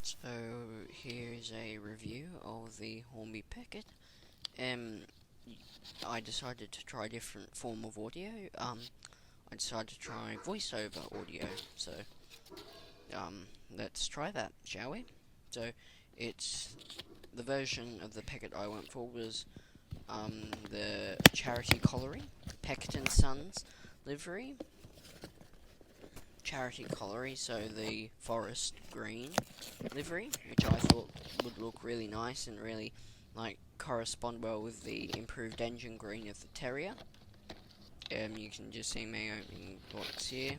So here's a review of the Hornby Peckett. Um, I decided to try a different form of audio. I decided to try voiceover audio. So let's try that, shall we? So it's the version of the Peckett I went for was the charity colliery, Peckett and Sons livery. Charity colliery, so the forest green livery, which I thought would look really nice and really correspond well with the improved engine green of the Terrier. You can just see me opening box here.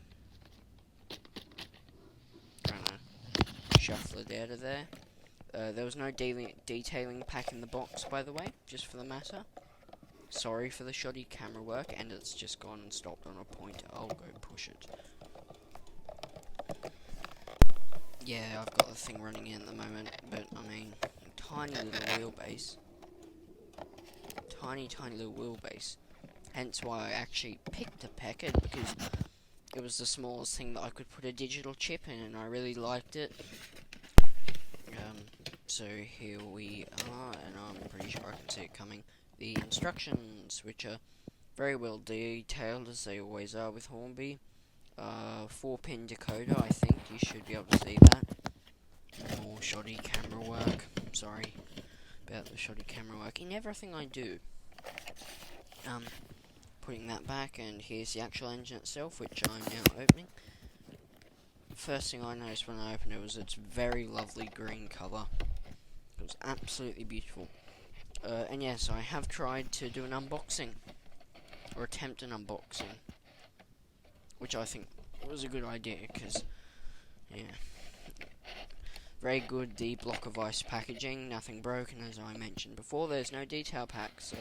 Trying to shuffle it out of there. There was no detailing pack in the box, by the way, just for the matter. Sorry for the shoddy camera work, and it's just gone and stopped on a pointer. I'll go push it. Yeah, I've got the thing running in at the moment, but I mean, tiny little wheelbase. Tiny little wheelbase. Hence why I actually picked a Peckett, because it was the smallest thing that I could put a digital chip in, and I really liked it. So here we are, and I'm pretty sure I can see it coming. The instructions, which are very well detailed, as they always are with Hornby. 4-pin decoder, I think you should be able to see that. More shoddy camera work. Sorry about the shoddy camera work in everything I do. Putting that back, and here's the actual engine itself, which I'm now opening. First thing I noticed when I opened it was its very lovely green colour. It was absolutely beautiful. And yes, I have tried to do an unboxing, or attempt an unboxing, which I think was a good idea, because, yeah, very good, the block of ice packaging, nothing broken, as I mentioned before. There's no detail pack, so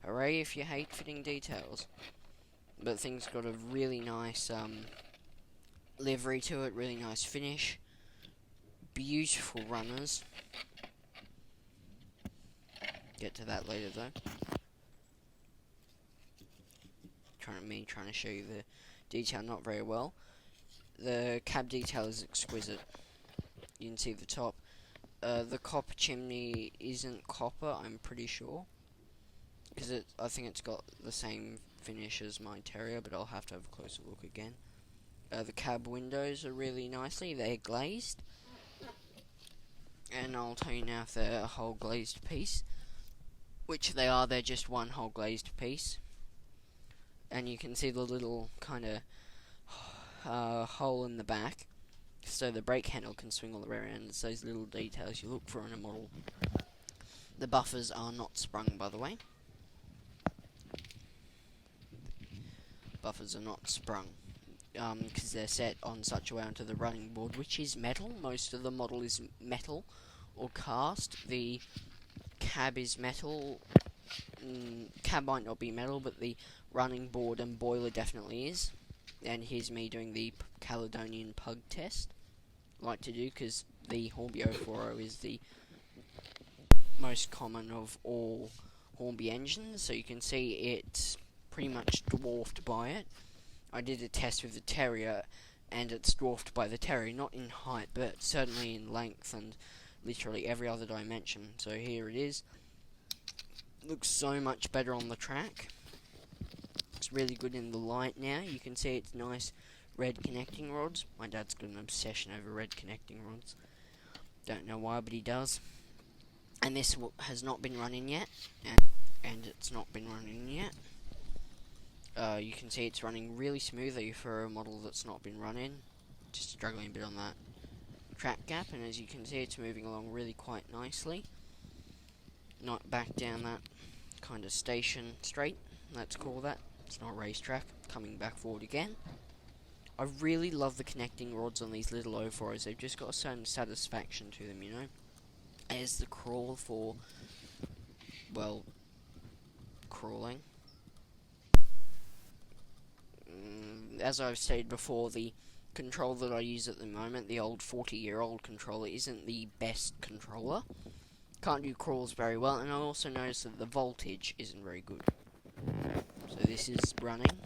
hooray if you hate fitting details. But things got a really nice livery to it, really nice finish, beautiful runners. Get to that later though. Trying to show you the detail not very well. The cab detail is exquisite. You can see the top. The copper chimney isn't copper, I'm pretty sure, because I think it's got the same finish as my Terrier, but I'll have to have a closer look again. The cab windows are really nicely, they're glazed, and I'll tell you now if they're a whole glazed piece, which they are. They're just one whole glazed piece, and you can see the little kind of hole in the back, so the brake handle can swing all the way around. It's those little details you look for in a model. The buffers are not sprung, by the way. Buffers are not sprung, because they're set on such a way onto the running board, which is metal. Most of the model is metal or cast. The cab is metal. Cab might not be metal, but the running board and boiler definitely is. And here's me doing the Caledonian pug test. I like to do, because the Hornby 040 is the most common of all Hornby engines, so you can see it's pretty much dwarfed by it. I did a test with the Terrier, and it's dwarfed by the Terrier, not in height, but certainly in length and literally every other dimension. So here it is. Looks so much better on the track. Looks really good in the light now. You can see it's nice red connecting rods. My dad's got an obsession over red connecting rods. Don't know why, but he does. And this has not been running yet, and it's not been running yet. You can see it's running really smoothly for a model that's not been running. Just struggling a bit on that track gap, and as you can see, it's moving along really quite nicely. Not back down that kind of station straight, let's call that. It's not a racetrack. Coming back forward again. I really love the connecting rods on these little 040s. They've just got a certain satisfaction to them, you know. As the crawl for, well, crawling. As I've stated before, the controller that I use at the moment, the old 40-year-old controller, isn't the best controller. Can't do crawls very well, and I also noticed that the voltage isn't very good. So this is running.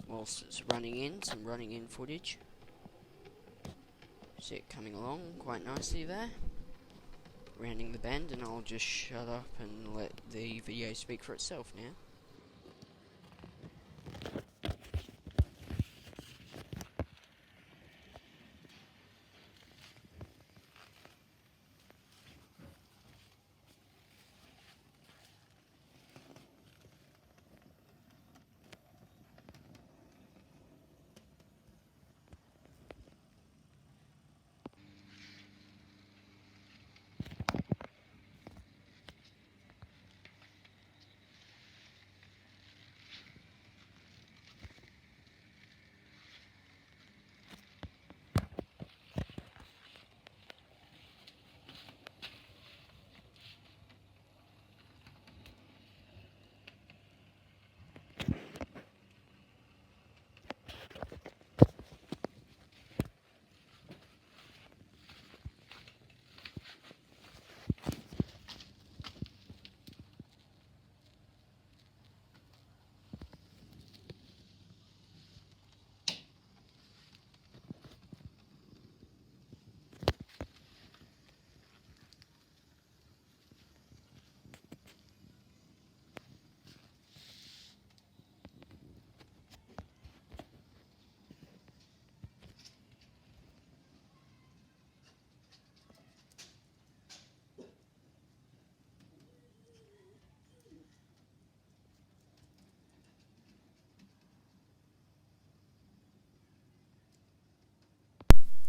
Whilst it's running in, some running in footage. See it coming along quite nicely there. Rounding the bend, and I'll just shut up and let the video speak for itself now.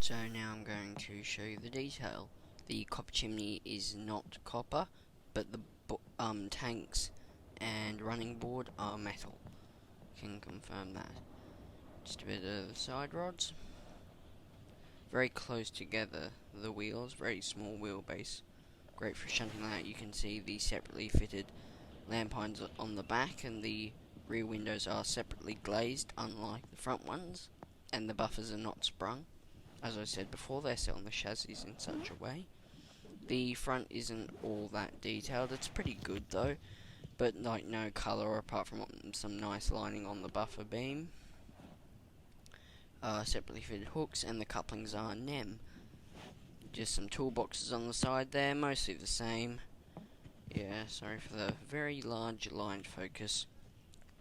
So now I'm going to show you the detail. The copper chimney is not copper, but the tanks and running board are metal. Can confirm that. Just a bit of side rods. Very close together, the wheels, very small wheelbase. Great for shunting that out. You can see the separately fitted lampines on the back, and the rear windows are separately glazed, unlike the front ones, and the buffers are not sprung. As I said before, they're set on the chassis in such a way. The front isn't all that detailed. It's pretty good though, but like no colour apart from some nice lining on the buffer beam. Separately fitted hooks, and the couplings are NEM. Just some toolboxes on the side there, mostly the same. Yeah, sorry for the very large line focus.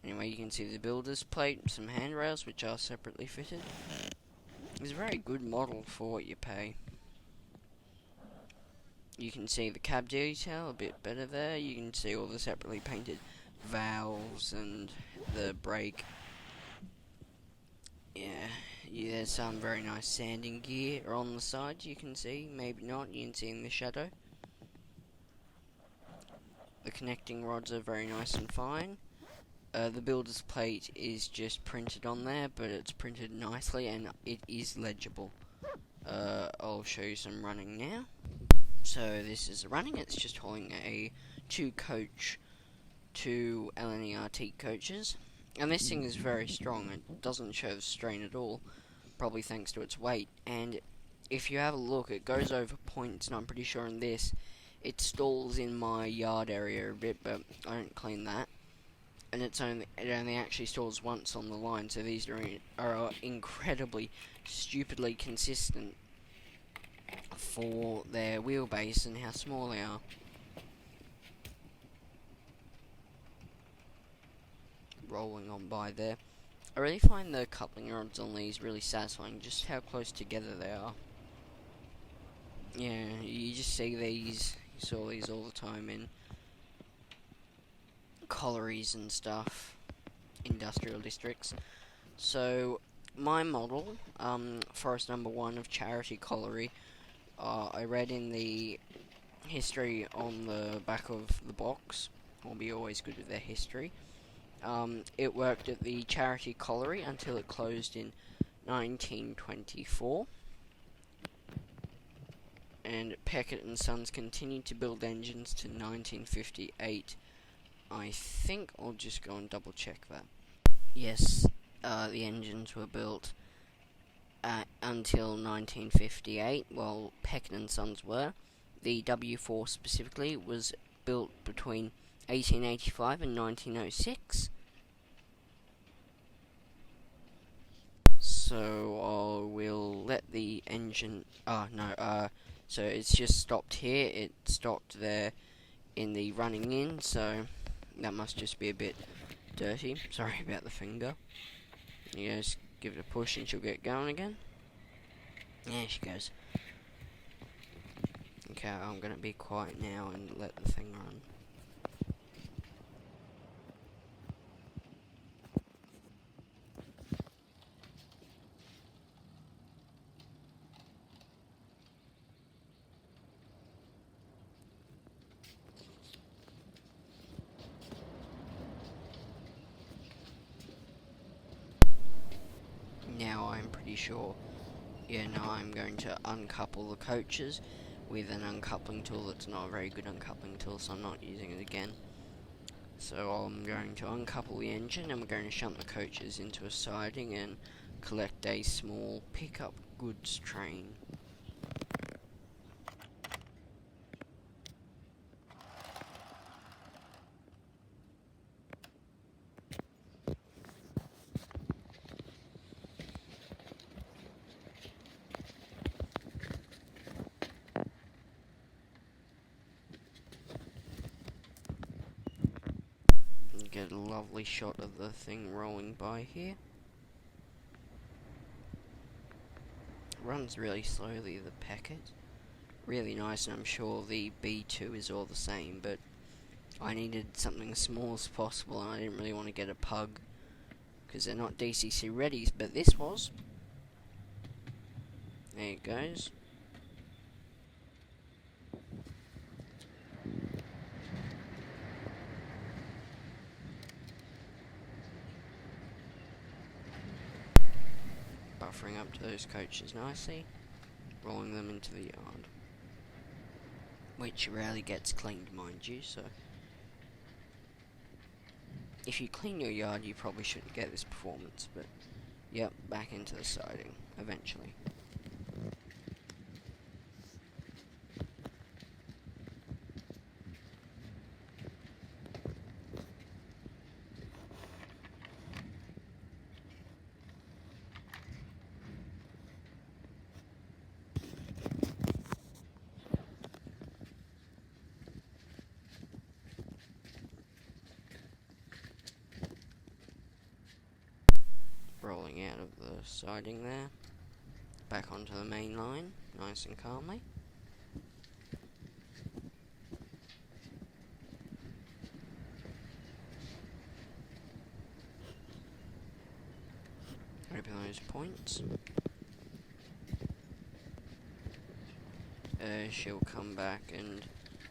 Anyway, you can see the builder's plate, some handrails which are separately fitted. It's a very good model for what you pay. You can see the cab detail a bit better there. You can see all the separately painted valves and the brake. Yeah, there's some very nice sanding gear on the side, you can see. Maybe not, you can see in the shadow. The connecting rods are very nice and fine. The builder's plate is just printed on there, but it's printed nicely and it is legible. I'll show you some running now. So this is the running. It's just hauling a 2-coach, 2 LNERT coaches, and this thing is very strong. It doesn't show the strain at all, probably thanks to its weight. And if you have a look, it goes over points, and I'm pretty sure in this it stalls in my yard area a bit, but I don't clean that. And it only actually stalls once on the line, so these are incredibly, stupidly consistent for their wheelbase and how small they are. Rolling on by there. I really find the coupling rods on these really satisfying, just how close together they are. Yeah, you just see these, you saw these all the time in collieries and stuff, industrial districts. So my model, Forest Number 1 of Charity Colliery, I read in the history on the back of the box. Will be always good with their history. It worked at the Charity Colliery until it closed in 1924. And Peckett and Sons continued to build engines to 1958. I think I'll just go and double check that. Yes, the engines were built until 1958, while Peckett and Sons were. The W4 specifically was built between 1885 and 1906. So So I will let the engine. Oh no. So it's just stopped here. It stopped there in the running in. So that must just be a bit dirty. Sorry about the finger. You just give it a push and she'll get going again. There she goes. Okay, I'm gonna be quiet now and let the thing run. Now I'm pretty sure, yeah, now I'm going to uncouple the coaches with an uncoupling tool that's not a very good uncoupling tool, so I'm not using it again. So I'm going to uncouple the engine and we're going to shunt the coaches into a siding and collect a small pickup goods train. Get a lovely shot of the thing rolling by here. Runs really slowly, the Peckett. Really nice, and I'm sure the B2 is all the same, but I needed something as small as possible, and I didn't really want to get a pug, because they're not DCC readies, but this was. There it goes. Buffering up to those coaches nicely, rolling them into the yard, which rarely gets cleaned, mind you, so if you clean your yard you probably shouldn't get this performance, but yep, back into the siding eventually. Rolling out of the siding there, back onto the main line, nice and calmly. Open those points. She'll come back and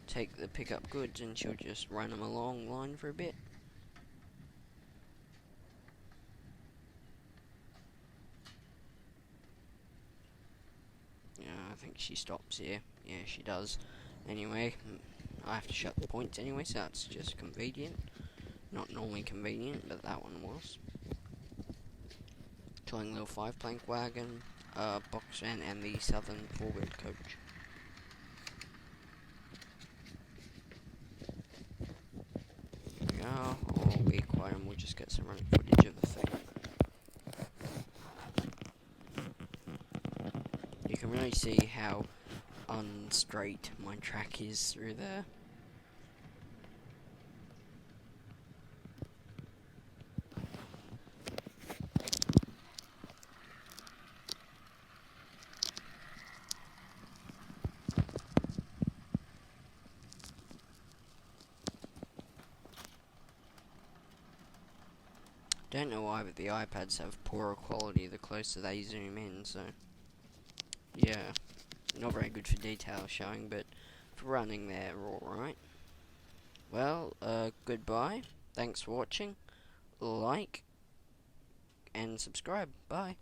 take the pickup goods and she'll just run them along line for a bit. Yeah, I think she stops here. Yeah, she does. Anyway, I have to shut the points anyway, so that's just convenient. Not normally convenient, but that one was. Towing little 5-plank wagon, box van, and the southern 4-wheel coach. Yeah, I'll be quiet and we'll just get some running footage of the thing. You can really see how unstraight my track is through there. Don't know why, but the iPads have poorer quality the closer they zoom in, so yeah, not very good for detail showing, but for running they're alright. Well, goodbye, thanks for watching, like, and subscribe, bye.